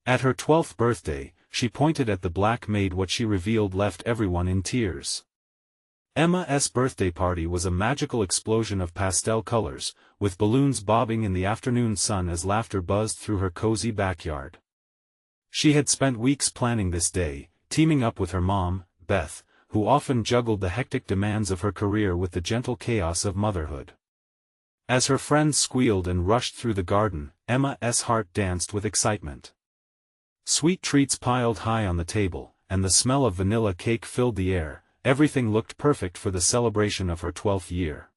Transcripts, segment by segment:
At her 12th birthday, she pointed at the black maid. What she revealed left everyone in tears. Emma's birthday party was a magical explosion of pastel colors, with balloons bobbing in the afternoon sun as laughter buzzed through her cozy backyard. She had spent weeks planning this day, teaming up with her mom, Beth, who often juggled the hectic demands of her career with the gentle chaos of motherhood. As her friends squealed and rushed through the garden, Emma's heart danced with excitement. Sweet treats piled high on the table, and the smell of vanilla cake filled the air. Everything looked perfect for the celebration of her 12th year.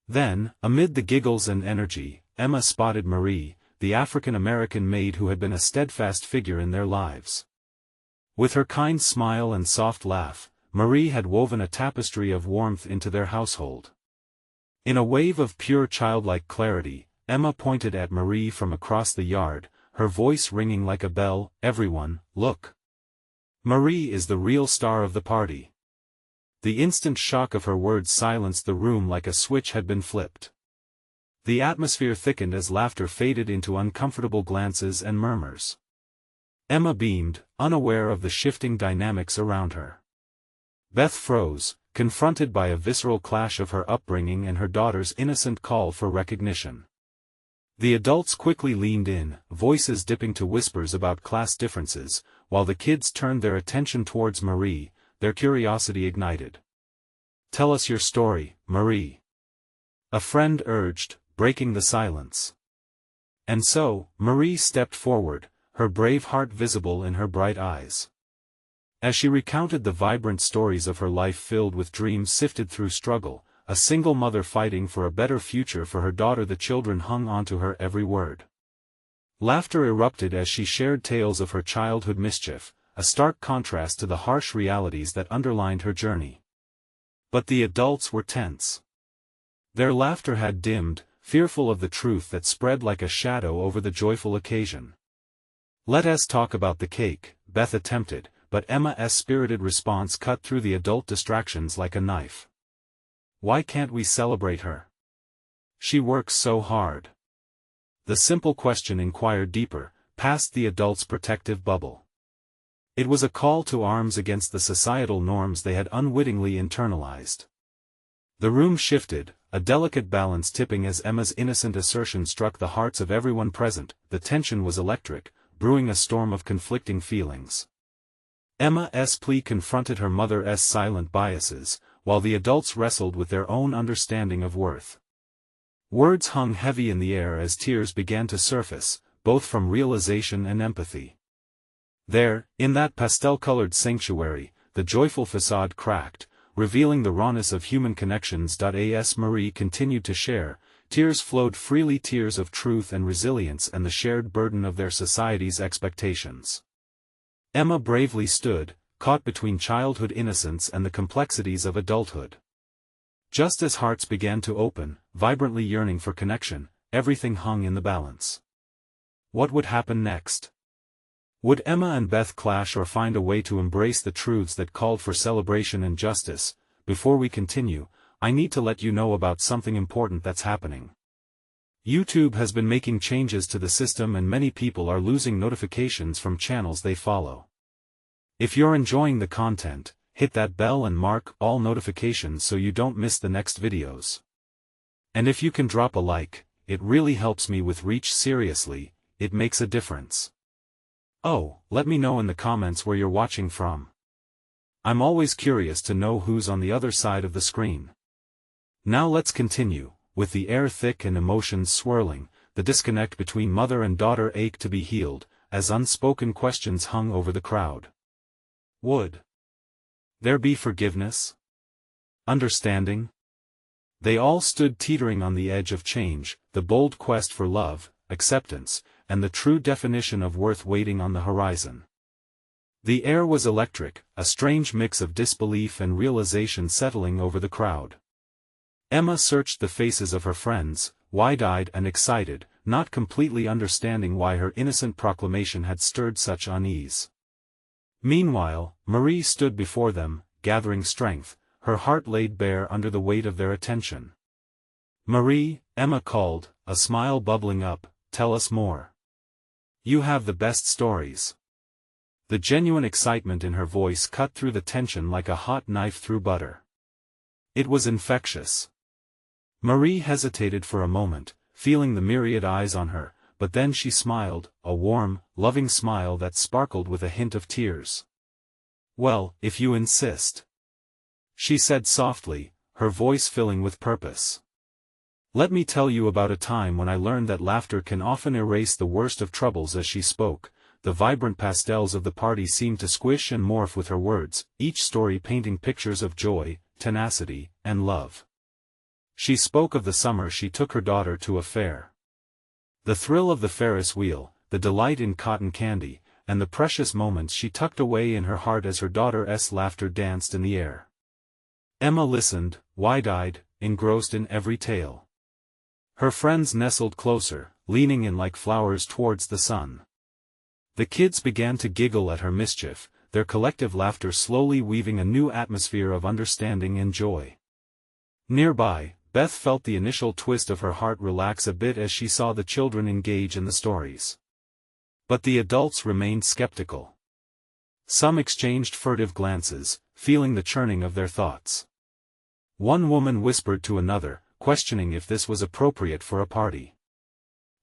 Then, amid the giggles and energy, Emma spotted Marie, the African-American maid who had been a steadfast figure in their lives. With her kind smile and soft laugh, Marie had woven a tapestry of warmth into their household. In a wave of pure childlike clarity, Emma pointed at Marie from across the yard, her voice ringing like a bell. "Everyone, look! Marie is the real star of the party." The instant shock of her words silenced the room like a switch had been flipped. The atmosphere thickened as laughter faded into uncomfortable glances and murmurs. Emma beamed, unaware of the shifting dynamics around her. Beth froze, confronted by a visceral clash of her upbringing and her daughter's innocent call for recognition. The adults quickly leaned in, voices dipping to whispers about class differences, while the kids turned their attention towards Marie, their curiosity ignited. "Tell us your story, Marie," a friend urged, breaking the silence. And so, Marie stepped forward, her brave heart visible in her bright eyes. As she recounted the vibrant stories of her life filled with dreams sifted through struggle, a single mother fighting for a better future for her daughter, the children hung onto her every word. Laughter erupted as she shared tales of her childhood mischief, a stark contrast to the harsh realities that underlined her journey. But the adults were tense. Their laughter had dimmed, fearful of the truth that spread like a shadow over the joyful occasion. "Let us talk about the cake," Beth attempted, but Emma's spirited response cut through the adult distractions like a knife. "Why can't we celebrate her? She works so hard." The simple question inquired deeper, past the adults' protective bubble. It was a call to arms against the societal norms they had unwittingly internalized. The room shifted, a delicate balance tipping as Emma's innocent assertion struck the hearts of everyone present. The tension was electric, brewing a storm of conflicting feelings. Emma's plea confronted her mother's silent biases, while the adults wrestled with their own understanding of worth. Words hung heavy in the air as tears began to surface, both from realization and empathy. There, in that pastel-colored sanctuary, the joyful facade cracked, revealing the rawness of human connections. As Marie continued to share, tears flowed freely, tears of truth and resilience and the shared burden of their society's expectations. Emma bravely stood, caught between childhood innocence and the complexities of adulthood. Just as hearts began to open, vibrantly yearning for connection, everything hung in the balance. What would happen next? Would Emma and Beth clash or find a way to embrace the truths that called for celebration and justice? Before we continue, I need to let you know about something important that's happening. YouTube has been making changes to the system and many people are losing notifications from channels they follow. If you're enjoying the content, hit that bell and mark all notifications so you don't miss the next videos. And if you can drop a like, it really helps me with reach. Seriously, it makes a difference. Oh, let me know in the comments where you're watching from. I'm always curious to know who's on the other side of the screen. Now let's continue. With the air thick and emotions swirling, the disconnect between mother and daughter ached to be healed, as unspoken questions hung over the crowd. Would there be forgiveness? Understanding? They all stood teetering on the edge of change, the bold quest for love, acceptance, and the true definition of worth waiting on the horizon. The air was electric, a strange mix of disbelief and realization settling over the crowd. Emma searched the faces of her friends, wide-eyed and excited, not completely understanding why her innocent proclamation had stirred such unease. Meanwhile, Marie stood before them, gathering strength, her heart laid bare under the weight of their attention. "Marie," Emma called, a smile bubbling up, "tell us more. You have the best stories. The genuine excitement in her voice cut through the tension like a hot knife through butter. It was infectious. Marie hesitated for a moment, feeling the myriad eyes on her, but then she smiled, a warm, loving smile that sparkled with a hint of tears. "Well, if you insist," she said softly, her voice filling with purpose. "Let me tell you about a time when I learned that laughter can often erase the worst of troubles." As she spoke, the vibrant pastels of the party seemed to squish and morph with her words, each story painting pictures of joy, tenacity, and love. She spoke of the summer she took her daughter to a fair. The thrill of the Ferris wheel, the delight in cotton candy, and the precious moments she tucked away in her heart as her daughter's laughter danced in the air. Emma listened, wide-eyed, engrossed in every tale. Her friends nestled closer, leaning in like flowers towards the sun. The kids began to giggle at her mischief, their collective laughter slowly weaving a new atmosphere of understanding and joy. Nearby, Beth felt the initial twist of her heart relax a bit as she saw the children engage in the stories. But the adults remained skeptical. Some exchanged furtive glances, feeling the churning of their thoughts. One woman whispered to another, questioning if this was appropriate for a party.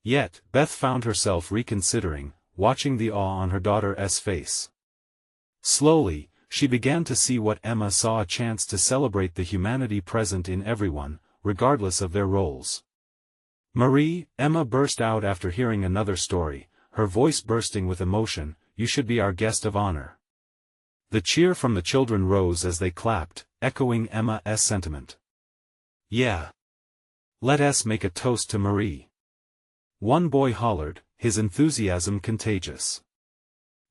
Yet, Beth found herself reconsidering, watching the awe on her daughter's face. Slowly, she began to see what Emma saw: a chance to celebrate the humanity present in everyone, regardless of their roles. "Marie," Emma burst out after hearing another story, her voice bursting with emotion, "you should be our guest of honor." The cheer from the children rose as they clapped, echoing Emma's sentiment. "Yeah. Let us make a toast to Marie." One boy hollered, his enthusiasm contagious.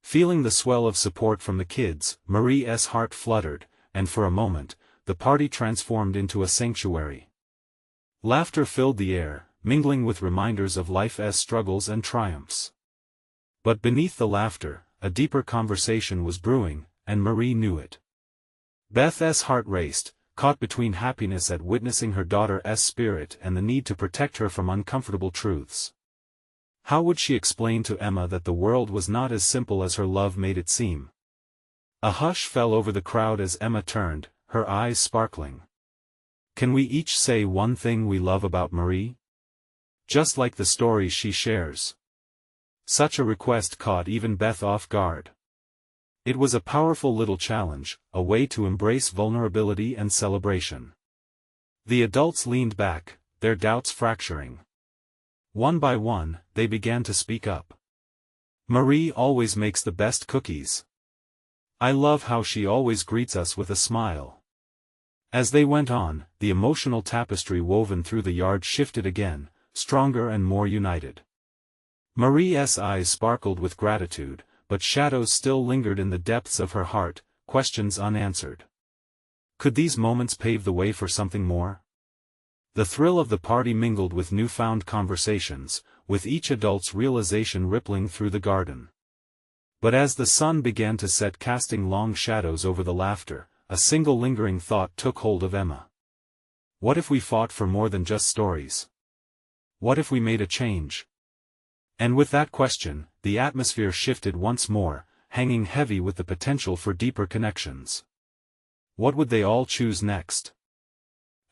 Feeling the swell of support from the kids, Marie's heart fluttered, and for a moment, the party transformed into a sanctuary. Laughter filled the air, mingling with reminders of life's struggles and triumphs. But beneath the laughter, a deeper conversation was brewing, and Marie knew it. Beth's heart raced, caught between happiness at witnessing her daughter's spirit and the need to protect her from uncomfortable truths. How would she explain to Emma that the world was not as simple as her love made it seem? A hush fell over the crowd as Emma turned, her eyes sparkling. "Can we each say one thing we love about Marie? Just like the stories she shares." Such a request caught even Beth off guard. It was a powerful little challenge, a way to embrace vulnerability and celebration. The adults leaned back, their doubts fracturing. One by one, they began to speak up. "Marie always makes the best cookies. I love how she always greets us with a smile." As they went on, the emotional tapestry woven through the yard shifted again, stronger and more united. Marie's eyes sparkled with gratitude, but shadows still lingered in the depths of her heart, questions unanswered. Could these moments pave the way for something more? The thrill of the party mingled with newfound conversations, with each adult's realization rippling through the garden. But as the sun began to set, casting long shadows over the laughter, a single lingering thought took hold of Emma. What if we fought for more than just stories? What if we made a change? And with that question, the atmosphere shifted once more, hanging heavy with the potential for deeper connections. What would they all choose next?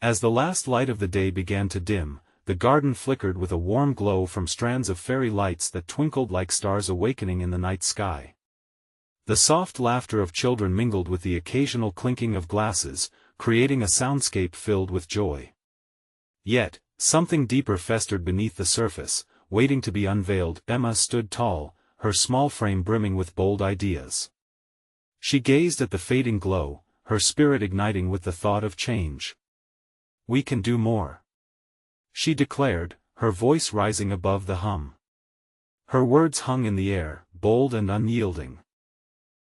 As the last light of the day began to dim, the garden flickered with a warm glow from strands of fairy lights that twinkled like stars awakening in the night sky. The soft laughter of children mingled with the occasional clinking of glasses, creating a soundscape filled with joy. Yet, something deeper festered beneath the surface, waiting to be unveiled. Emma stood tall, her small frame brimming with bold ideas. She gazed at the fading glow, her spirit igniting with the thought of change. "We can do more," she declared, her voice rising above the hum. Her words hung in the air, bold and unyielding.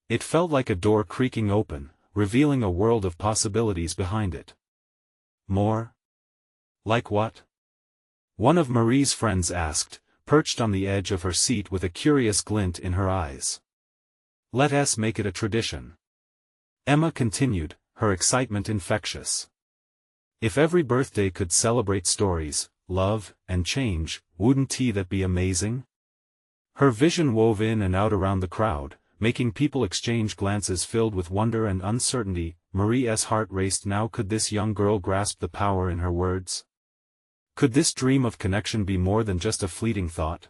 It felt like a door creaking open, revealing a world of possibilities behind it. "More? Like what?" one of Marie's friends asked, perched on the edge of her seat with a curious glint in her eyes. "Let us make it a tradition," Emma continued, her excitement infectious. "If every birthday could celebrate stories, love, and change, wouldn't that be amazing?" Her vision wove in and out around the crowd, making people exchange glances filled with wonder and uncertainty. Marie's heart raced now. Could this young girl grasp the power in her words? Could this dream of connection be more than just a fleeting thought?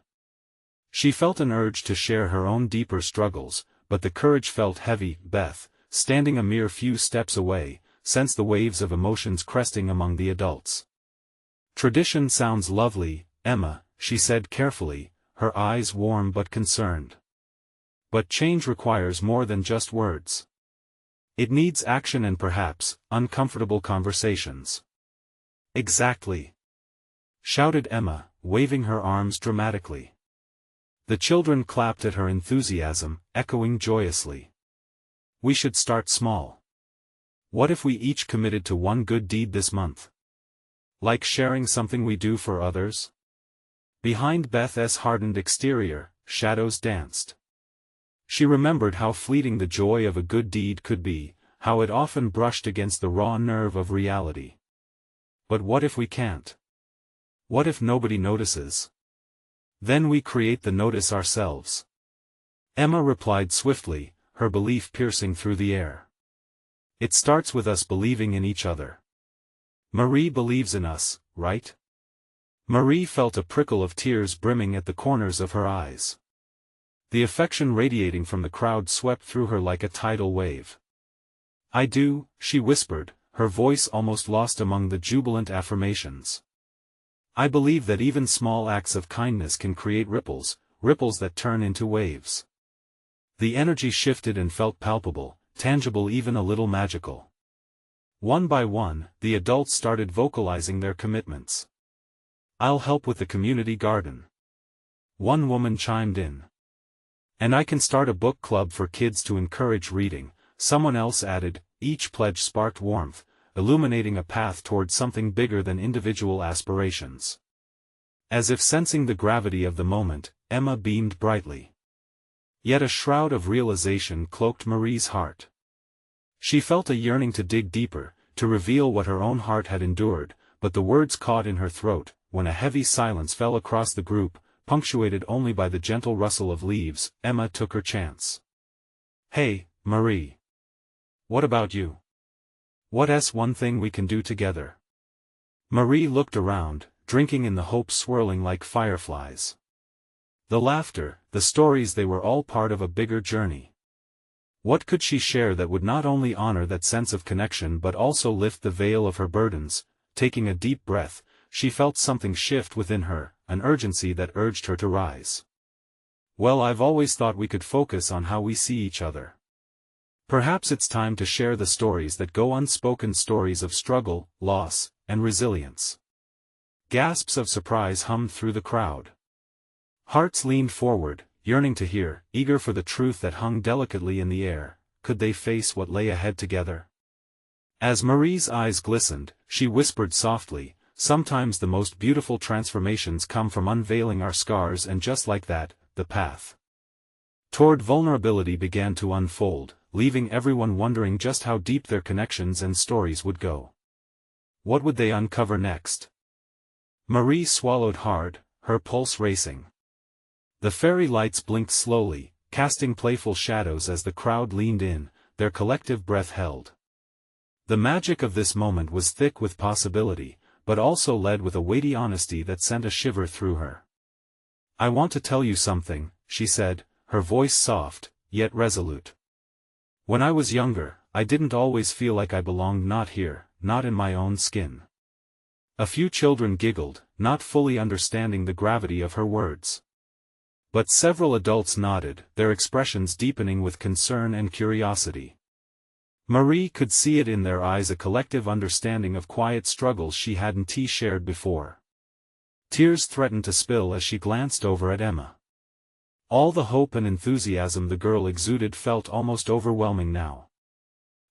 She felt an urge to share her own deeper struggles, but the courage felt heavy. Beth, standing a mere few steps away, sensed the waves of emotions cresting among the adults. "Tradition sounds lovely, Emma," she said carefully, her eyes warm but concerned. "But change requires more than just words. It needs action and perhaps, uncomfortable conversations." "Exactly," shouted Emma, waving her arms dramatically. The children clapped at her enthusiasm, echoing joyously. "We should start small. What if we each committed to one good deed this month? Like sharing something we do for others?" Behind Beth's hardened exterior, shadows danced. She remembered how fleeting the joy of a good deed could be, how it often brushed against the raw nerve of reality. "But what if we can't? What if nobody notices? Then we create the notice ourselves." Emma replied swiftly, her belief piercing through the air. "It starts with us believing in each other. Marie believes in us, right?" Marie felt a prickle of tears brimming at the corners of her eyes. The affection radiating from the crowd swept through her like a tidal wave. "I do," she whispered, her voice almost lost among the jubilant affirmations. "I believe that even small acts of kindness can create ripples, ripples that turn into waves." The energy shifted and felt palpable, tangible, even a little magical. One by one, the adults started vocalizing their commitments. "I'll help with the community garden," one woman chimed in. "And I can start a book club for kids to encourage reading," someone else added. Each pledge sparked warmth, illuminating a path toward something bigger than individual aspirations. As if sensing the gravity of the moment, Emma beamed brightly. Yet a shroud of realization cloaked Marie's heart. She felt a yearning to dig deeper, to reveal what her own heart had endured, but the words caught in her throat, when a heavy silence fell across the group, punctuated only by the gentle rustle of leaves. Emma took her chance. "Hey, Marie. What about you? What's one thing we can do together?" Marie looked around, drinking in the hopes swirling like fireflies. The laughter, the stories, they were all part of a bigger journey. What could she share that would not only honor that sense of connection but also lift the veil of her burdens? Taking a deep breath, she felt something shift within her, an urgency that urged her to rise. "Well, I've always thought we could focus on how we see each other. Perhaps it's time to share the stories that go unspoken, stories of struggle, loss, and resilience." Gasps of surprise hummed through the crowd. Hearts leaned forward, yearning to hear, eager for the truth that hung delicately in the air. Could they face what lay ahead together? As Marie's eyes glistened, she whispered softly, "Sometimes the most beautiful transformations come from unveiling our scars." And just like that, the path toward vulnerability began to unfold, leaving everyone wondering just how deep their connections and stories would go. What would they uncover next? Marie swallowed hard, her pulse racing. The fairy lights blinked slowly, casting playful shadows as the crowd leaned in, their collective breath held. The magic of this moment was thick with possibility, but also led with a weighty honesty that sent a shiver through her. "I want to tell you something," she said, her voice soft, yet resolute. "When I was younger, I didn't always feel like I belonged, not here, not in my own skin." A few children giggled, not fully understanding the gravity of her words. But several adults nodded, their expressions deepening with concern and curiosity. Marie could see it in their eyes, a collective understanding of quiet struggles she hadn't shared before. Tears threatened to spill as she glanced over at Emma. All the hope and enthusiasm the girl exuded felt almost overwhelming now.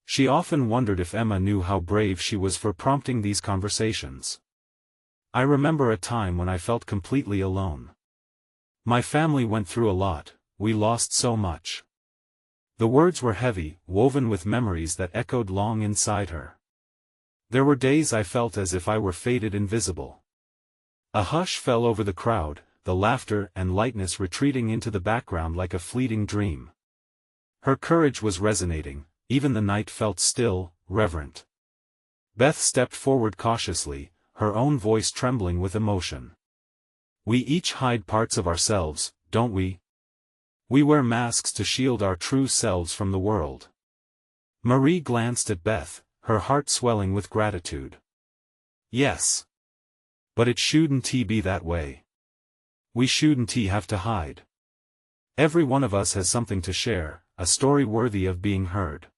She often wondered if Emma knew how brave she was for prompting these conversations. "I remember a time when I felt completely alone. My family went through a lot, we lost so much." The words were heavy, woven with memories that echoed long inside her. "There were days I felt as if I were fated invisible." A hush fell over the crowd, the laughter and lightness retreating into the background like a fleeting dream. Her courage was resonating, even the night felt still, reverent. Beth stepped forward cautiously, her own voice trembling with emotion. We each hide parts of ourselves, don't we? We wear masks to shield our true selves from the world. Marie glanced at Beth, her heart swelling with gratitude. Yes. But it shouldn't be that way. We shouldn't have to hide. Every one of us has something to share, a story worthy of being heard.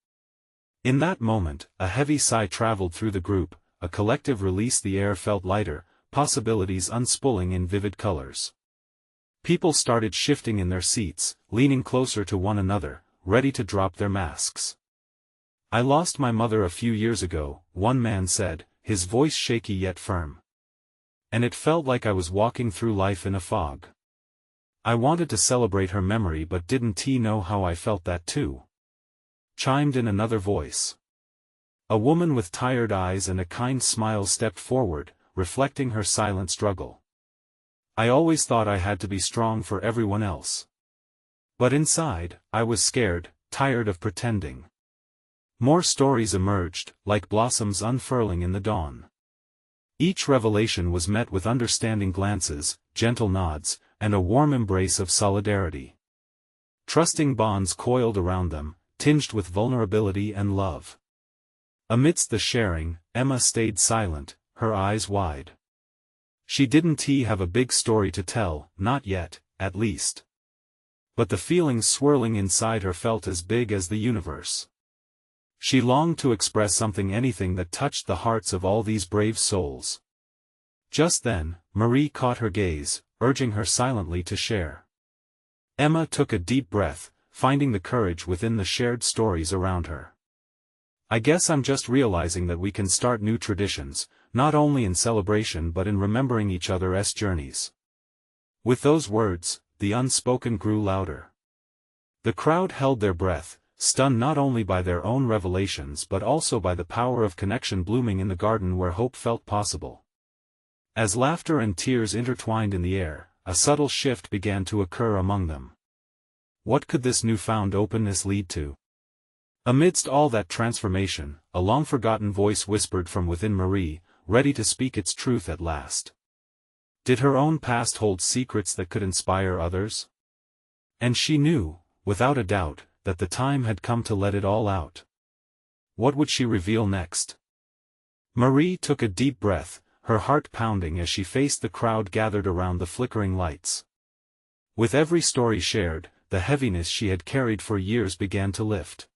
In that moment, a heavy sigh traveled through the group, a collective release. The air felt lighter, possibilities unspooling in vivid colors. People started shifting in their seats, leaning closer to one another, ready to drop their masks. I lost my mother a few years ago, one man said, his voice shaky yet firm. And it felt like I was walking through life in a fog. I wanted to celebrate her memory but didn't know how I felt that too. Chimed in another voice. A woman with tired eyes and a kind smile stepped forward, reflecting her silent struggle. I always thought I had to be strong for everyone else. But inside, I was scared, tired of pretending. More stories emerged, like blossoms unfurling in the dawn. Each revelation was met with understanding glances, gentle nods, and a warm embrace of solidarity. Trusting bonds coiled around them, tinged with vulnerability and love. Amidst the sharing, Emma stayed silent, her eyes wide. She didn't have a big story to tell, not yet, at least. But the feelings swirling inside her felt as big as the universe. She longed to express something, anything that touched the hearts of all these brave souls. Just then, Marie caught her gaze, urging her silently to share. Emma took a deep breath, finding the courage within the shared stories around her. I guess I'm just realizing that we can start new traditions, not only in celebration but in remembering each other's journeys. With those words, the unspoken grew louder. The crowd held their breath, stunned not only by their own revelations but also by the power of connection blooming in the garden where hope felt possible. As laughter and tears intertwined in the air, a subtle shift began to occur among them. What could this newfound openness lead to? Amidst all that transformation, a long-forgotten voice whispered from within Marie, ready to speak its truth at last. Did her own past hold secrets that could inspire others? And she knew, without a doubt, that the time had come to let it all out. What would she reveal next? Marie took a deep breath, her heart pounding as she faced the crowd gathered around the flickering lights. With every story shared, the heaviness she had carried for years began to lift.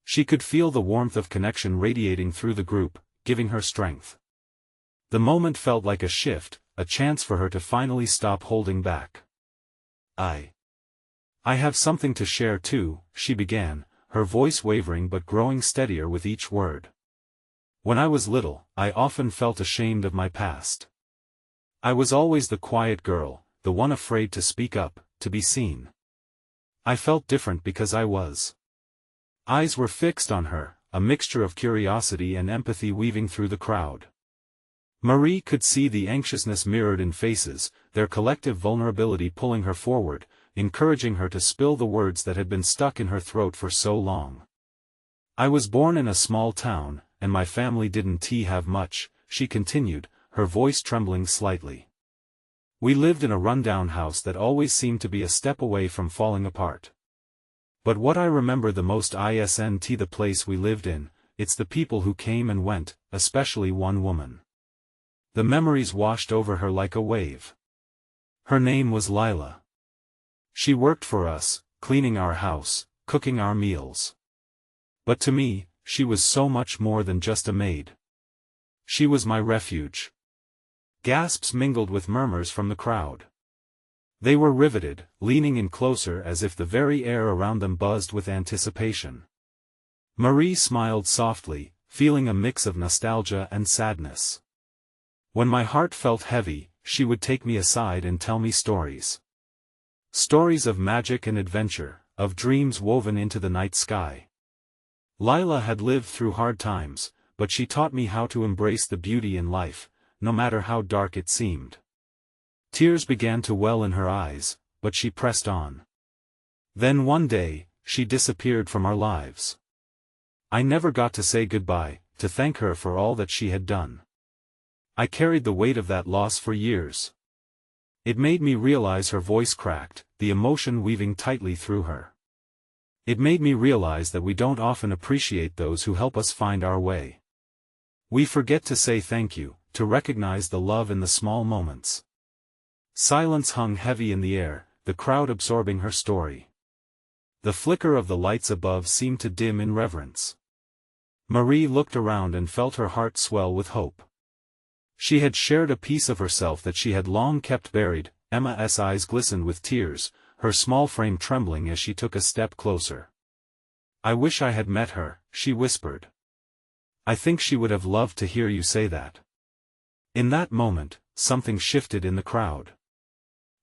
She could feel the warmth of connection radiating through the group, giving her strength. The moment felt like a shift, a chance for her to finally stop holding back. I have something to share too, she began, her voice wavering but growing steadier with each word. When I was little, I often felt ashamed of my past. I was always the quiet girl, the one afraid to speak up, to be seen. I felt different because I was. Eyes were fixed on her, a mixture of curiosity and empathy weaving through the crowd. Marie could see the anxiousness mirrored in faces, their collective vulnerability pulling her forward, encouraging her to spill the words that had been stuck in her throat for so long. I was born in a small town, and my family didn't have much, she continued, her voice trembling slightly. We lived in a rundown house that always seemed to be a step away from falling apart. But what I remember the most isn't the place we lived in, it's the people who came and went, especially one woman. The memories washed over her like a wave. Her name was Lila. She worked for us, cleaning our house, cooking our meals. But to me, she was so much more than just a maid. She was my refuge. Gasps mingled with murmurs from the crowd. They were riveted, leaning in closer as if the very air around them buzzed with anticipation. Marie smiled softly, feeling a mix of nostalgia and sadness. When my heart felt heavy, she would take me aside and tell me stories. Stories of magic and adventure, of dreams woven into the night sky. Lila had lived through hard times, but she taught me how to embrace the beauty in life, no matter how dark it seemed. Tears began to well in her eyes, but she pressed on. Then one day, she disappeared from our lives. I never got to say goodbye, to thank her for all that she had done. I carried the weight of that loss for years. It made me realize her voice cracked, the emotion weaving tightly through her. It made me realize that we don't often appreciate those who help us find our way. We forget to say thank you, to recognize the love in the small moments. Silence hung heavy in the air, the crowd absorbing her story. The flicker of the lights above seemed to dim in reverence. Marie looked around and felt her heart swell with hope. She had shared a piece of herself that she had long kept buried. Emma's eyes glistened with tears, her small frame trembling as she took a step closer. "I wish I had met her," she whispered. "I think she would have loved to hear you say that." In that moment, something shifted in the crowd.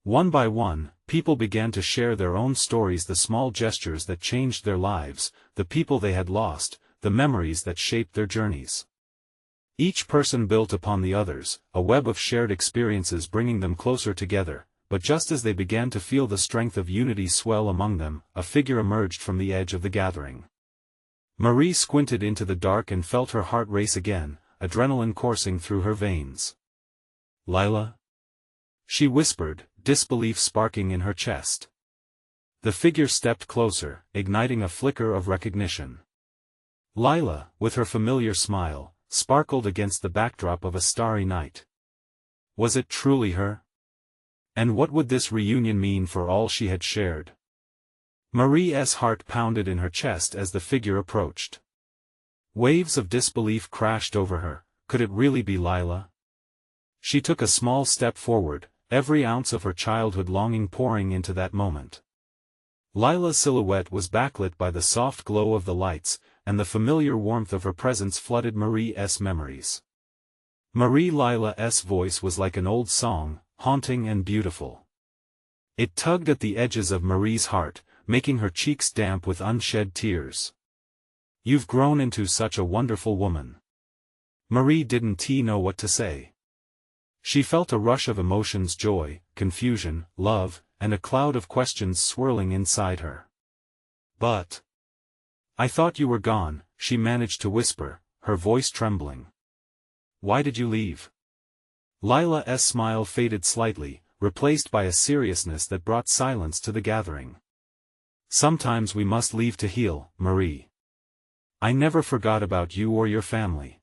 One by one, people began to share their own stories, the small gestures that changed their lives, the people they had lost, the memories that shaped their journeys. Each person built upon the others, a web of shared experiences bringing them closer together, but just as they began to feel the strength of unity swell among them, a figure emerged from the edge of the gathering. Marie squinted into the dark and felt her heart race again, adrenaline coursing through her veins. "Lila?" she whispered, disbelief sparking in her chest. The figure stepped closer, igniting a flicker of recognition. Lila, with her familiar smile, sparkled against the backdrop of a starry night. Was it truly her? And what would this reunion mean for all she had shared? Marie's heart pounded in her chest as the figure approached. Waves of disbelief crashed over her. Could it really be Lila? She took a small step forward, every ounce of her childhood longing pouring into that moment. Lila's silhouette was backlit by the soft glow of the lights, and the familiar warmth of her presence flooded Marie's memories. Lila's voice was like an old song, haunting and beautiful. It tugged at the edges of Marie's heart, making her cheeks damp with unshed tears. "You've grown into such a wonderful woman." Marie didn't know what to say. She felt a rush of emotions: joy, confusion, love, and a cloud of questions swirling inside her. "But I thought you were gone," she managed to whisper, her voice trembling. "Why did you leave?" Lila's smile faded slightly, replaced by a seriousness that brought silence to the gathering. "Sometimes we must leave to heal, Marie. I never forgot about you or your family.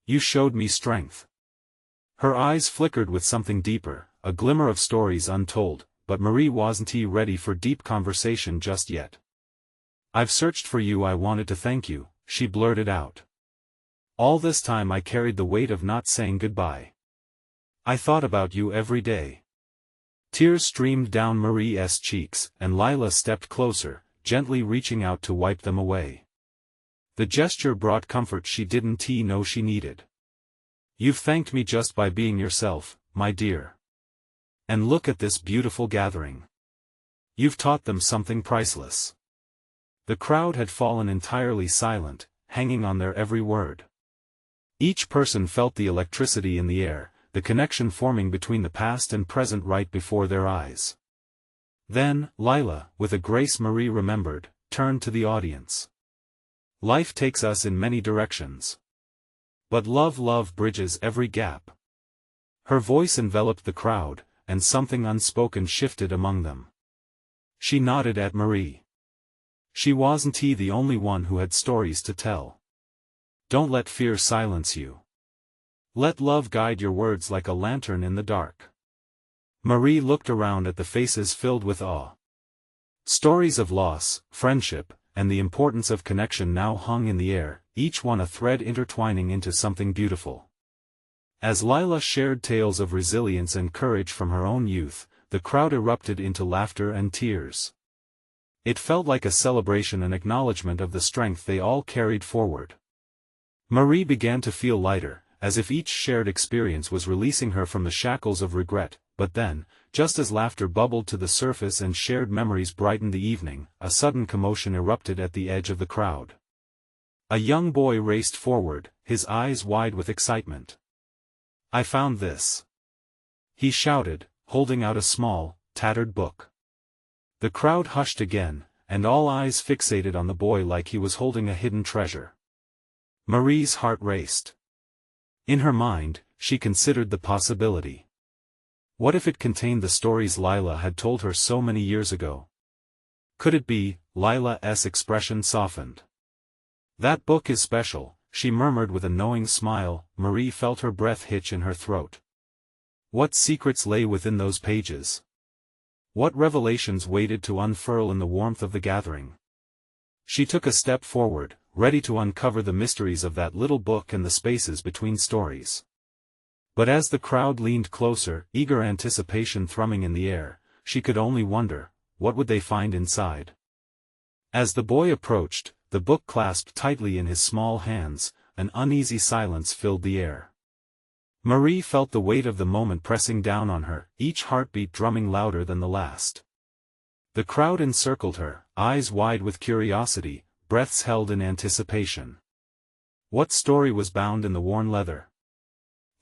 You showed me strength." Her eyes flickered with something deeper, a glimmer of stories untold, but Marie wasn't ready for deep conversation just yet. "I've searched for you. I wanted to thank you," she blurted out. "All this time I carried the weight of not saying goodbye. I thought about you every day." Tears streamed down Marie's cheeks, and Lila stepped closer, gently reaching out to wipe them away. The gesture brought comfort she didn't know she needed. "You've thanked me just by being yourself, my dear. And look at this beautiful gathering. You've taught them something priceless." The crowd had fallen entirely silent, hanging on their every word. Each person felt the electricity in the air, the connection forming between the past and present right before their eyes. Then, Lila, with a grace Marie remembered, turned to the audience. "Life takes us in many directions. But love bridges every gap." Her voice enveloped the crowd, and something unspoken shifted among them. She nodded at Marie. She wasn't the only one who had stories to tell. "Don't let fear silence you. Let love guide your words like a lantern in the dark." Marie looked around at the faces filled with awe. Stories of loss, friendship, and the importance of connection now hung in the air, each one a thread intertwining into something beautiful. As Lila shared tales of resilience and courage from her own youth, the crowd erupted into laughter and tears. It felt like a celebration, an acknowledgement of the strength they all carried forward. Marie began to feel lighter, as if each shared experience was releasing her from the shackles of regret, but then, just as laughter bubbled to the surface and shared memories brightened the evening, a sudden commotion erupted at the edge of the crowd. A young boy raced forward, his eyes wide with excitement. "I found this!" he shouted, holding out a small, tattered book. The crowd hushed again, and all eyes fixated on the boy like he was holding a hidden treasure. Marie's heart raced. In her mind, she considered the possibility. What if it contained the stories Lila had told her so many years ago? Could it be? Lila's expression softened. That book is special, she murmured with a knowing smile. Marie felt her breath hitch in her throat. What secrets lay within those pages? What revelations waited to unfurl in the warmth of the gathering? She took a step forward, ready to uncover the mysteries of that little book and the spaces between stories. But as the crowd leaned closer, eager anticipation thrumming in the air, she could only wonder, what would they find inside? As the boy approached, the book clasped tightly in his small hands, an uneasy silence filled the air. Marie felt the weight of the moment pressing down on her, each heartbeat drumming louder than the last. The crowd encircled her, eyes wide with curiosity, breaths held in anticipation. What story was bound in the worn leather?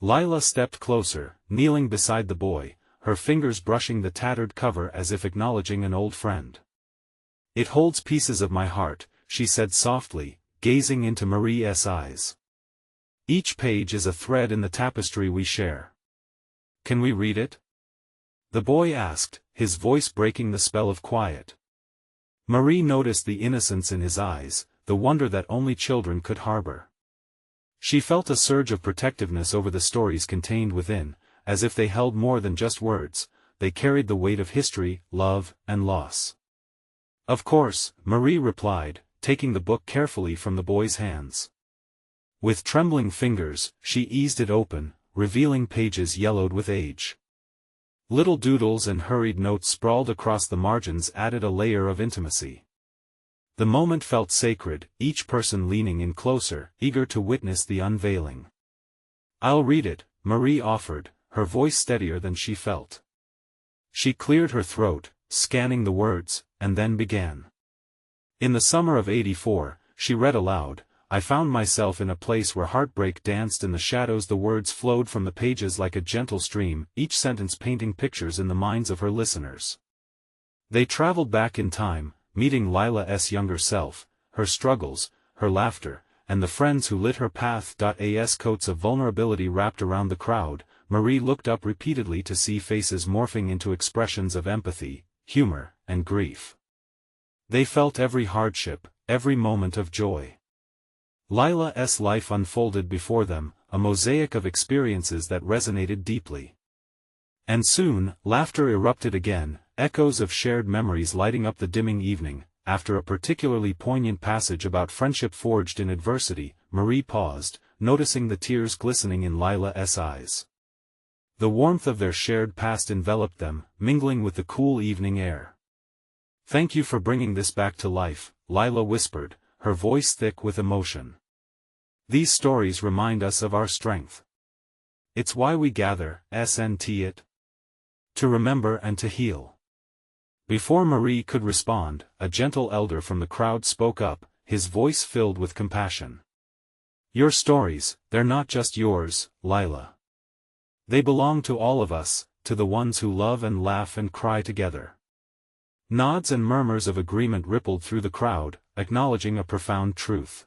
Lila stepped closer, kneeling beside the boy, her fingers brushing the tattered cover as if acknowledging an old friend. "It holds pieces of my heart," she said softly, gazing into Marie's eyes. "Each page is a thread in the tapestry we share. Can we read it?" The boy asked, his voice breaking the spell of quiet. Marie noticed the innocence in his eyes, the wonder that only children could harbor. She felt a surge of protectiveness over the stories contained within, as if they held more than just words, they carried the weight of history, love, and loss. "Of course," Marie replied, taking the book carefully from the boy's hands. With trembling fingers, she eased it open, revealing pages yellowed with age. Little doodles and hurried notes sprawled across the margins added a layer of intimacy. The moment felt sacred, each person leaning in closer, eager to witness the unveiling. "I'll read it," Marie offered, her voice steadier than she felt. She cleared her throat, scanning the words, and then began. "In the summer of '84, she read aloud, I found myself in a place where heartbreak danced in the shadows. The words flowed from the pages like a gentle stream, each sentence painting pictures in the minds of her listeners. They traveled back in time, meeting Lila's younger self, her struggles, her laughter, and the friends who lit her path. As coats of vulnerability wrapped around the crowd, Marie looked up repeatedly to see faces morphing into expressions of empathy, humor, and grief. They felt every hardship, every moment of joy. Lila's life unfolded before them, a mosaic of experiences that resonated deeply. And soon, laughter erupted again, echoes of shared memories lighting up the dimming evening. After a particularly poignant passage about friendship forged in adversity, Marie paused, noticing the tears glistening in Lila's eyes. The warmth of their shared past enveloped them, mingling with the cool evening air. "Thank you for bringing this back to life," Lila whispered, her voice thick with emotion. "These stories remind us of our strength. It's why we gather, isn't it? To remember and to heal." Before Marie could respond, a gentle elder from the crowd spoke up, his voice filled with compassion. "Your stories, they're not just yours, Lila. They belong to all of us, to the ones who love and laugh and cry together." Nods and murmurs of agreement rippled through the crowd, acknowledging a profound truth.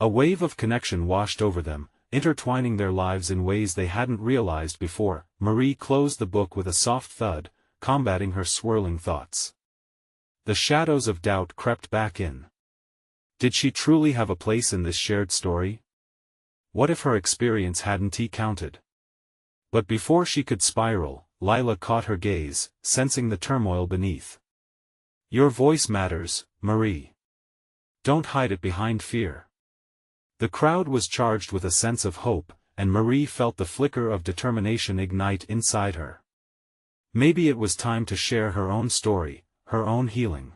A wave of connection washed over them, intertwining their lives in ways they hadn't realized before. Marie closed the book with a soft thud, combating her swirling thoughts. The shadows of doubt crept back in. Did she truly have a place in this shared story? What if her experience hadn't counted? But before she could spiral, Lila caught her gaze, sensing the turmoil beneath. "Your voice matters, Marie. Don't hide it behind fear." The crowd was charged with a sense of hope, and Marie felt the flicker of determination ignite inside her. Maybe it was time to share her own story, her own healing.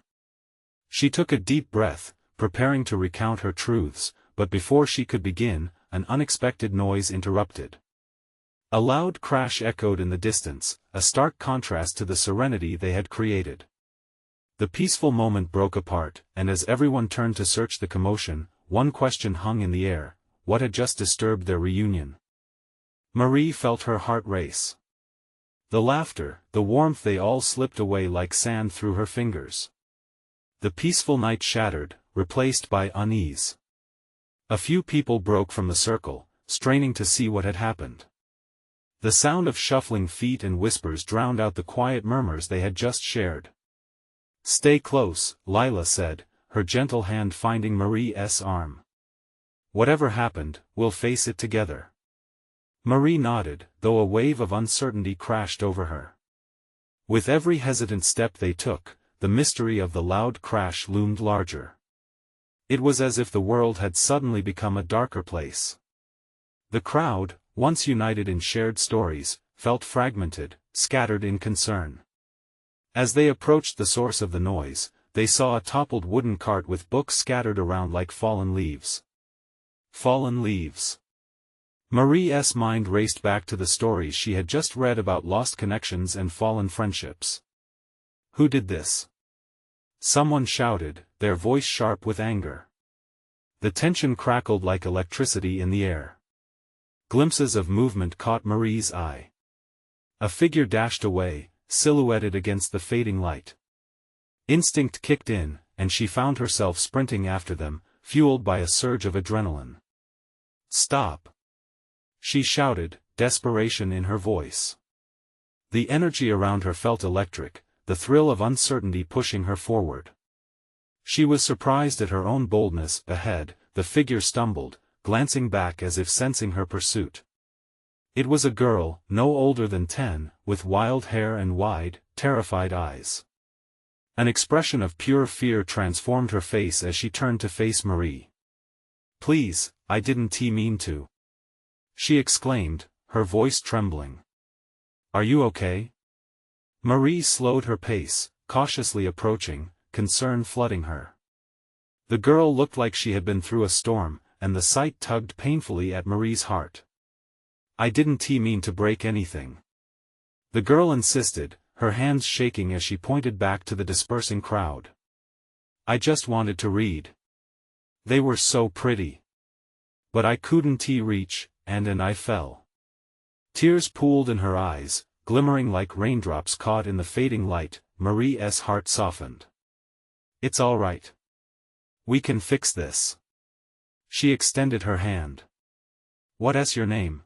She took a deep breath, preparing to recount her truths, but before she could begin, an unexpected noise interrupted. A loud crash echoed in the distance, a stark contrast to the serenity they had created. The peaceful moment broke apart, and as everyone turned to search the commotion, one question hung in the air: what had just disturbed their reunion? Marie felt her heart race. The laughter, the warmth, they all slipped away like sand through her fingers. The peaceful night shattered, replaced by unease. A few people broke from the circle, straining to see what had happened. The sound of shuffling feet and whispers drowned out the quiet murmurs they had just shared. "Stay close," Lila said, her gentle hand finding Marie's arm. "Whatever happened, we'll face it together." Marie nodded, though a wave of uncertainty crashed over her. With every hesitant step they took, the mystery of the loud crash loomed larger. It was as if the world had suddenly become a darker place. The crowd, once united in shared stories, felt fragmented, scattered in concern. As they approached the source of the noise, they saw a toppled wooden cart with books scattered around like fallen leaves. Fallen leaves. Marie's mind raced back to the stories she had just read about lost connections and fallen friendships. Who did this? Someone shouted, their voice sharp with anger. The tension crackled like electricity in the air. Glimpses of movement caught Marie's eye. A figure dashed away, silhouetted against the fading light. Instinct kicked in, and she found herself sprinting after them, fueled by a surge of adrenaline. "Stop!" she shouted, desperation in her voice. The energy around her felt electric, the thrill of uncertainty pushing her forward. She was surprised at her own boldness. Ahead, the figure stumbled, glancing back as if sensing her pursuit. It was a girl, no older than 10, with wild hair and wide, terrified eyes. An expression of pure fear transformed her face as she turned to face Marie. "Please, I didn't mean to," she exclaimed, her voice trembling. "Are you okay?" Marie slowed her pace, cautiously approaching, concern flooding her. The girl looked like she had been through a storm, and the sight tugged painfully at Marie's heart. "I didn't mean to break anything," the girl insisted, her hands shaking as she pointed back to the dispersing crowd. "I just wanted to read. They were so pretty. But I couldn't reach, and I fell." Tears pooled in her eyes, glimmering like raindrops caught in the fading light. Marie's heart softened. "It's all right. We can fix this." She extended her hand. "What's your name?"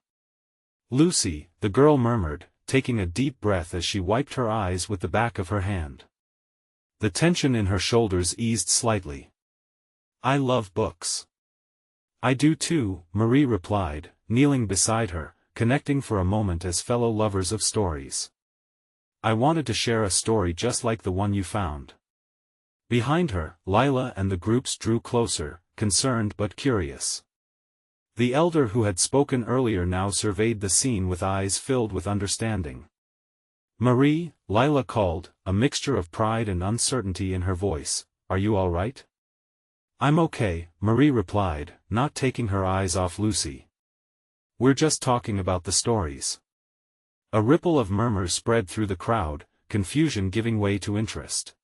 "Lucy," the girl murmured, taking a deep breath as she wiped her eyes with the back of her hand. The tension in her shoulders eased slightly. "I love books." "I do too," Marie replied, kneeling beside her, connecting for a moment as fellow lovers of stories. "I wanted to share a story just like the one you found." Behind her, Lila and the groups drew closer, concerned but curious. The elder who had spoken earlier now surveyed the scene with eyes filled with understanding. "Marie," Lila called, a mixture of pride and uncertainty in her voice, "are you all right?" "I'm okay," Marie replied, not taking her eyes off Lucy. "We're just talking about the stories." A ripple of murmurs spread through the crowd, confusion giving way to interest.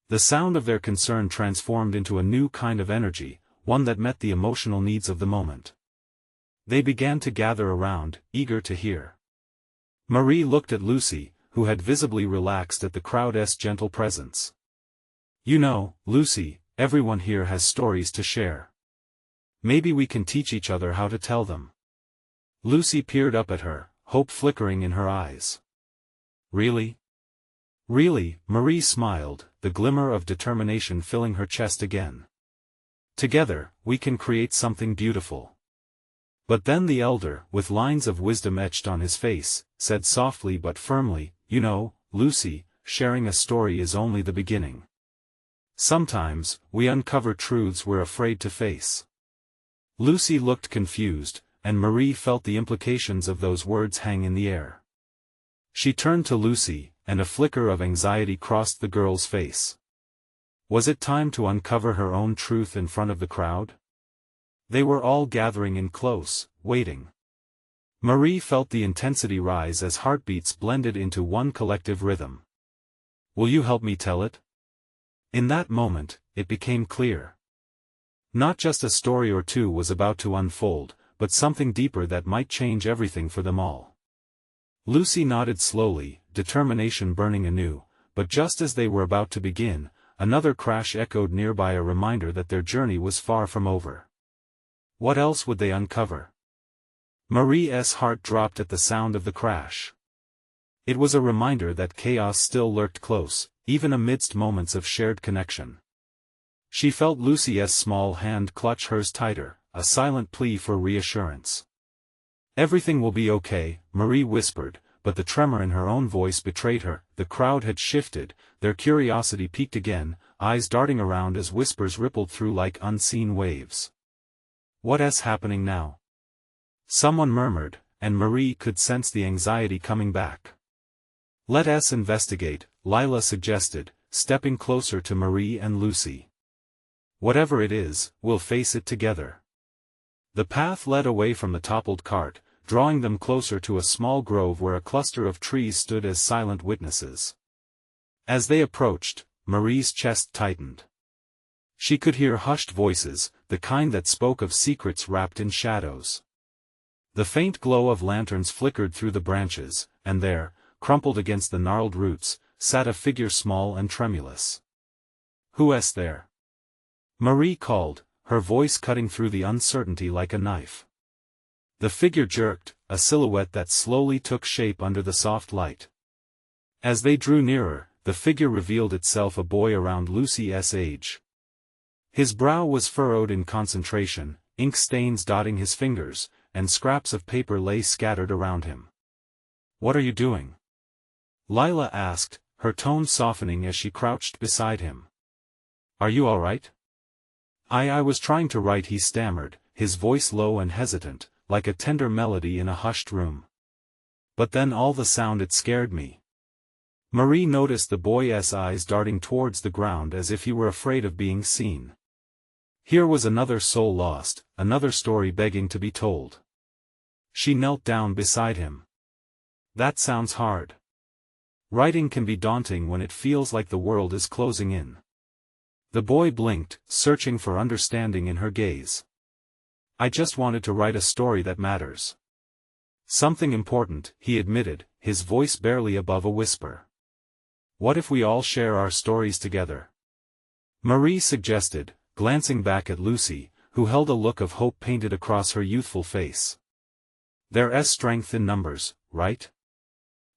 The sound of their concern transformed into a new kind of energy, one that met the emotional needs of the moment. They began to gather around, eager to hear. Marie looked at Lucy, who had visibly relaxed at the crowd's gentle presence. "You know, Lucy, everyone here has stories to share. Maybe we can teach each other how to tell them." Lucy peered up at her, hope flickering in her eyes. "Really?" "Really," Marie smiled, the glimmer of determination filling her chest again. "Together, we can create something beautiful." But then the elder, with lines of wisdom etched on his face, said softly but firmly, "You know, Lucy, sharing a story is only the beginning. Sometimes, we uncover truths we're afraid to face." Lucy looked confused, and Marie felt the implications of those words hang in the air. She turned to Lucy, and a flicker of anxiety crossed the girl's face. Was it time to uncover her own truth in front of the crowd? They were all gathering in close, waiting. Marie felt the intensity rise as heartbeats blended into one collective rhythm. "Will you help me tell it?" In that moment, it became clear. Not just a story or two was about to unfold, but something deeper that might change everything for them all. Lucy nodded slowly, determination burning anew, but just as they were about to begin, another crash echoed nearby, a reminder that their journey was far from over. What else would they uncover? Marie's heart dropped at the sound of the crash. It was a reminder that chaos still lurked close, even amidst moments of shared connection. She felt Lucy's small hand clutch hers tighter, a silent plea for reassurance. "Everything will be okay," Marie whispered, but the tremor in her own voice betrayed her. The crowd had shifted, their curiosity peaked again, eyes darting around as whispers rippled through like unseen waves. "What's happening now?" someone murmured, and Marie could sense the anxiety coming back. "Let us investigate," Lila suggested, stepping closer to Marie and Lucy. "Whatever it is, we'll face it together." The path led away from the toppled cart, drawing them closer to a small grove where a cluster of trees stood as silent witnesses. As they approached, Marie's chest tightened. She could hear hushed voices, the kind that spoke of secrets wrapped in shadows. The faint glow of lanterns flickered through the branches, and there, crumpled against the gnarled roots, sat a figure small and tremulous. "Who's there?" Marie called, her voice cutting through the uncertainty like a knife. The figure jerked, a silhouette that slowly took shape under the soft light. As they drew nearer, the figure revealed itself a boy around Lucy's age. His brow was furrowed in concentration, ink stains dotting his fingers, and scraps of paper lay scattered around him. "What are you doing?" Lila asked, her tone softening as she crouched beside him. "Are you all right?" I was trying to write," he stammered, his voice low and hesitant, like a tender melody in a hushed room. "But then all the sound, it scared me." Marie noticed the boy's eyes darting towards the ground as if he were afraid of being seen. Here was another soul lost, another story begging to be told. She knelt down beside him. "That sounds hard. Writing can be daunting when it feels like the world is closing in." The boy blinked, searching for understanding in her gaze. "I just wanted to write a story that matters. Something important," he admitted, his voice barely above a whisper. "What if we all share our stories together?" Marie suggested, glancing back at Lucy, who held a look of hope painted across her youthful face. "There's strength in numbers, right?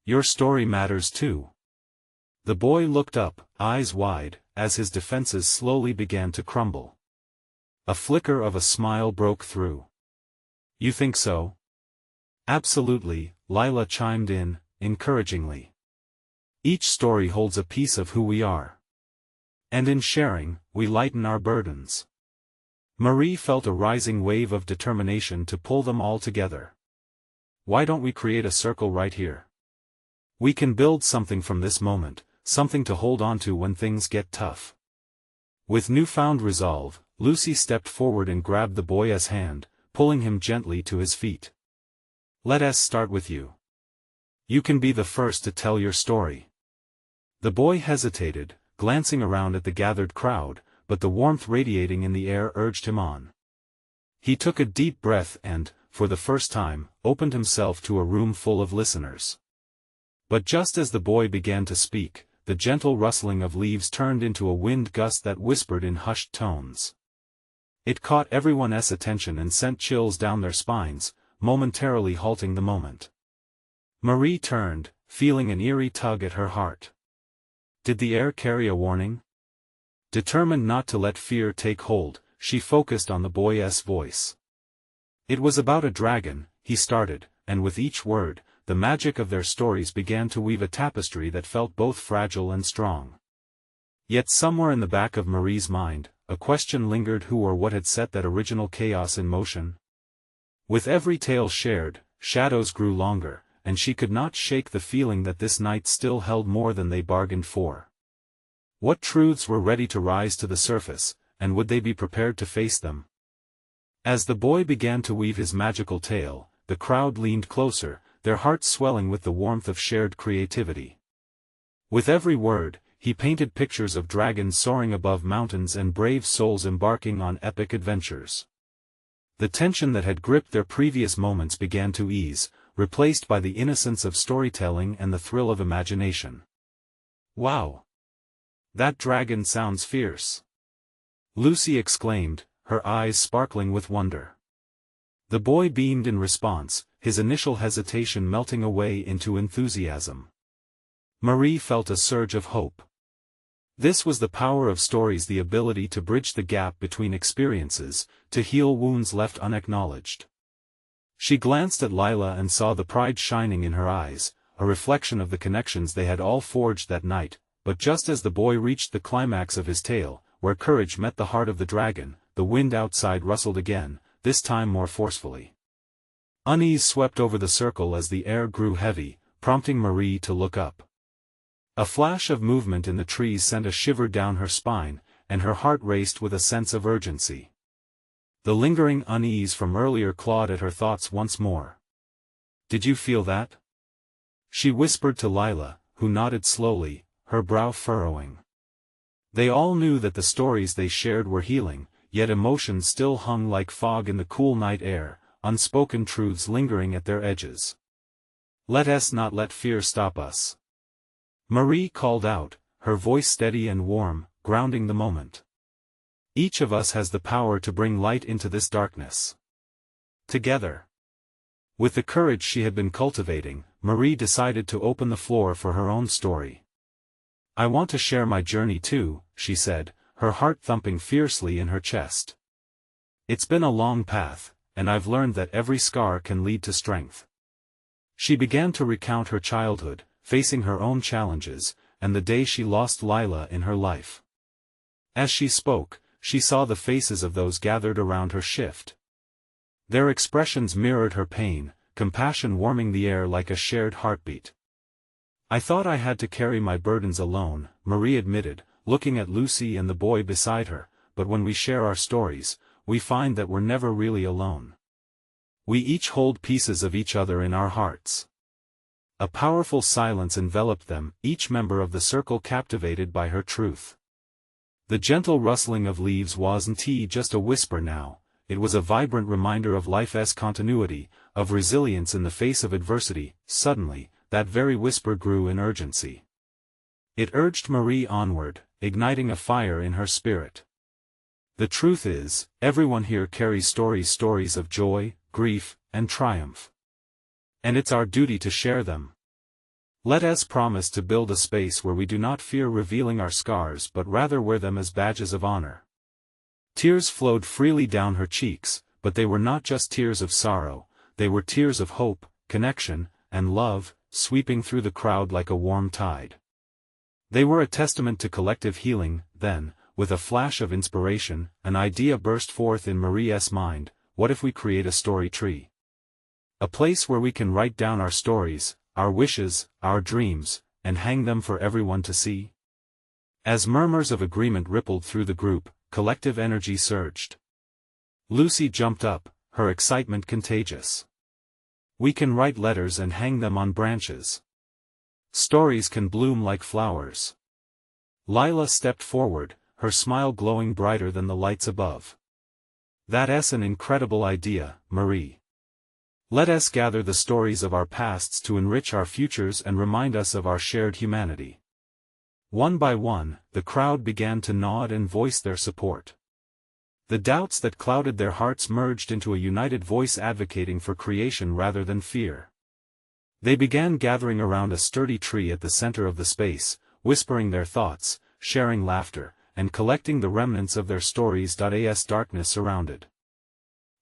Your story matters too." The boy looked up, eyes wide, as his defenses slowly began to crumble. A flicker of a smile broke through. "You think so?" "Absolutely," Lila chimed in, encouragingly. "Each story holds a piece of who we are. And in sharing, we lighten our burdens." Marie felt a rising wave of determination to pull them all together. "Why don't we create a circle right here? We can build something from this moment, something to hold on to when things get tough." With newfound resolve, Lucy stepped forward and grabbed the boy's hand, pulling him gently to his feet. "Let us start with you. You can be the first to tell your story." The boy hesitated, glancing around at the gathered crowd, but the warmth radiating in the air urged him on. He took a deep breath and, for the first time, opened himself to a room full of listeners. But just as the boy began to speak, the gentle rustling of leaves turned into a wind gust that whispered in hushed tones. It caught everyone's attention and sent chills down their spines, momentarily halting the moment. Marie turned, feeling an eerie tug at her heart. Did the air carry a warning? Determined not to let fear take hold, she focused on the boy's voice. "It was about a dragon," he started, and with each word, the magic of their stories began to weave a tapestry that felt both fragile and strong. Yet somewhere in the back of Marie's mind, a question lingered: who or what had set that original chaos in motion? With every tale shared, shadows grew longer, and she could not shake the feeling that this night still held more than they bargained for. What truths were ready to rise to the surface, and would they be prepared to face them? As the boy began to weave his magical tale, the crowd leaned closer, their hearts swelling with the warmth of shared creativity. With every word, he painted pictures of dragons soaring above mountains and brave souls embarking on epic adventures. The tension that had gripped their previous moments began to ease, replaced by the innocence of storytelling and the thrill of imagination. "Wow! That dragon sounds fierce," Lucy exclaimed, her eyes sparkling with wonder. The boy beamed in response, his initial hesitation melting away into enthusiasm. Marie felt a surge of hope. This was the power of stories, the ability to bridge the gap between experiences, to heal wounds left unacknowledged. She glanced at Lila and saw the pride shining in her eyes, a reflection of the connections they had all forged that night, but just as the boy reached the climax of his tale, where courage met the heart of the dragon, the wind outside rustled again, this time more forcefully. Unease swept over the circle as the air grew heavy, prompting Marie to look up. A flash of movement in the trees sent a shiver down her spine, and her heart raced with a sense of urgency. The lingering unease from earlier clawed at her thoughts once more. "Did you feel that?" she whispered to Lila, who nodded slowly, her brow furrowing. They all knew that the stories they shared were healing, yet emotions still hung like fog in the cool night air, unspoken truths lingering at their edges. "Let us not let fear stop us," Marie called out, her voice steady and warm, grounding the moment. "Each of us has the power to bring light into this darkness. Together." With the courage she had been cultivating, Marie decided to open the floor for her own story. "I want to share my journey too," she said, her heart thumping fiercely in her chest. "It's been a long path, and I've learned that every scar can lead to strength." She began to recount her childhood, facing her own challenges, and the day she lost Lila in her life. As she spoke, she saw the faces of those gathered around her shift. Their expressions mirrored her pain, compassion warming the air like a shared heartbeat. "I thought I had to carry my burdens alone," Marie admitted, looking at Lucy and the boy beside her, "but when we share our stories, we find that we're never really alone. We each hold pieces of each other in our hearts." A powerful silence enveloped them, each member of the circle captivated by her truth. The gentle rustling of leaves wasn't just a whisper now, it was a vibrant reminder of life's continuity, of resilience in the face of adversity. Suddenly, that very whisper grew in urgency. It urged Marie onward, igniting a fire in her spirit. "The truth is, everyone here carries stories of joy, grief, and triumph. And it's our duty to share them. Let us promise to build a space where we do not fear revealing our scars but rather wear them as badges of honor." Tears flowed freely down her cheeks, but they were not just tears of sorrow, they were tears of hope, connection, and love, sweeping through the crowd like a warm tide. They were a testament to collective healing. Then, with a flash of inspiration, an idea burst forth in Marie's mind: what if we create a story tree? A place where we can write down our stories, our wishes, our dreams, and hang them for everyone to see? As murmurs of agreement rippled through the group, collective energy surged. Lucy jumped up, her excitement contagious. "We can write letters and hang them on branches. Stories can bloom like flowers." Lila stepped forward, her smile glowing brighter than the lights above. "That's an incredible idea, Marie. Let us gather the stories of our pasts to enrich our futures and remind us of our shared humanity." One by one, the crowd began to nod and voice their support. The doubts that clouded their hearts merged into a united voice advocating for creation rather than fear. They began gathering around a sturdy tree at the center of the space, whispering their thoughts, sharing laughter, and collecting the remnants of their stories. As darkness surrounded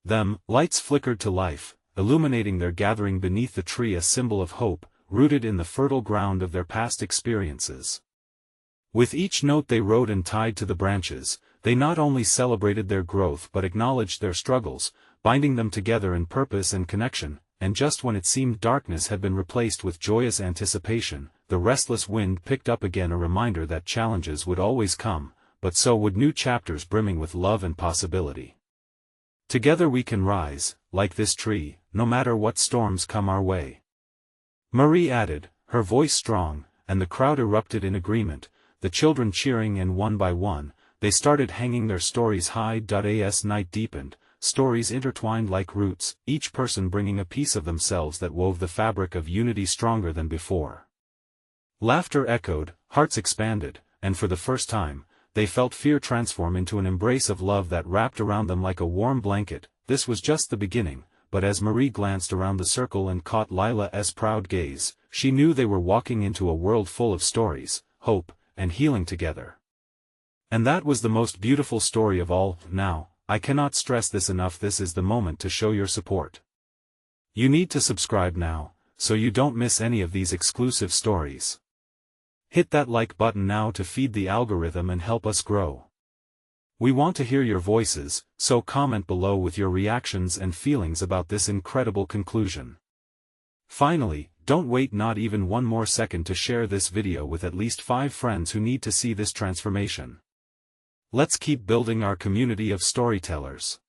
them, lights flickered to life, illuminating their gathering beneath the tree, a symbol of hope, rooted in the fertile ground of their past experiences. With each note they wrote and tied to the branches, they not only celebrated their growth but acknowledged their struggles, binding them together in purpose and connection. And just when it seemed darkness had been replaced with joyous anticipation, the restless wind picked up again, a reminder that challenges would always come, but so would new chapters brimming with love and possibility. "Together we can rise, like this tree, no matter what storms come our way," Marie added, her voice strong, and the crowd erupted in agreement, the children cheering, and one by one, they started hanging their stories high. As night deepened, stories intertwined like roots, each person bringing a piece of themselves that wove the fabric of unity stronger than before. Laughter echoed, hearts expanded, and for the first time, they felt fear transform into an embrace of love that wrapped around them like a warm blanket. This was just the beginning, but as Marie glanced around the circle and caught Lila's proud gaze, she knew they were walking into a world full of stories, hope, and healing together. And that was the most beautiful story of all. Now, I cannot stress this enough, this is the moment to show your support. You need to subscribe now, so you don't miss any of these exclusive stories. Hit that like button now to feed the algorithm and help us grow. We want to hear your voices, so comment below with your reactions and feelings about this incredible conclusion. Finally, don't wait not even one more second to share this video with at least 5 friends who need to see this transformation. Let's keep building our community of storytellers.